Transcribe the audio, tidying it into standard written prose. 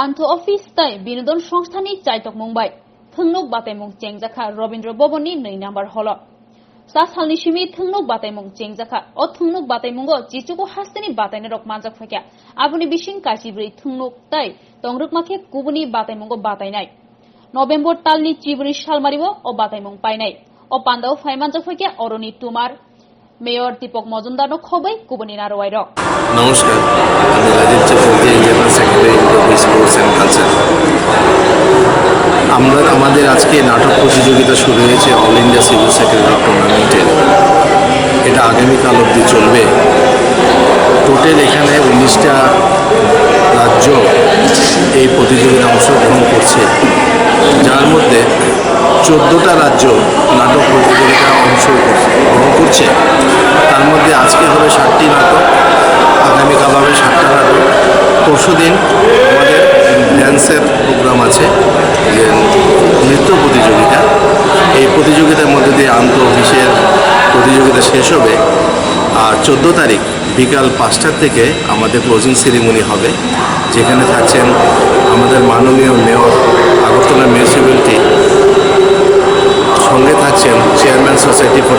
आन्थ office ताई बिनोदन संस्थानि चाइटक Mumbai थंनुक बातायमुं चेंगजाखा Ravindra भवननि 2 number हल सा सालनि सिमि थंनुक बातायमुं चेंगजाखा अ थंनुक बातायमुंगो जिचुको हास्तेनि बातायने रक मानजाक फैया आबुनि बिसिं कासिब्रै थंनुक ताई तंग्रुकमाखे कुबुनि बातायमुंगो बातायनाय नभेम्बर तालनि चिबुनि सालमारिबो अ बातायमुं पाइनाय अ पान्दाव फाइमानजाक फैया अरनि तुमार मेयर दीपक मजुमदार खबै कुबुनि नारवाय रक नमस्कार আমি Rajib Chakraborty general secretary indoor sports and culture. আমাদের আজকে নাটক প্রতিযোগিতা শুরু হয়েছে অল ইন্ডিয়া সিভিল সেক্রেটারি টুর্নামেন্টের। এটা আগামীকাল অবধি চলবে। টোটাল এখানে 19টা রাজ্য এই প্রতিযোগিতায় অংশগ্রহণ করছে, যার মধ্যে 14টা রাজ্য নাটক প্রতিযোগিতায় অংশগ্রহণ করছে। তার মধ্যে আজকে হবে 7টি নাটক, আগামীকাল হবে 7টা নাটক। পরশুদিন আমাদের ড্যান্সের প্রোগ্রাম আছে, যে নৃত্য প্রতিযোগিতা। এই প্রতিযোগিতার মধ্যে দিয়ে আন্ত অফিসের প্রতিযোগিতা শেষ হবে। আর 14 তারিখ বিকাল 5টার থেকে আমাদের ক্লোজিং সেরিমনি হবে, যেখানে থাকছেন আমাদের মাননীয় মেয়র আগরতলা মিউনিসিপ্যালিটি, সঙ্গে থাকছেন চেয়ারম্যান সোসাইটি ফর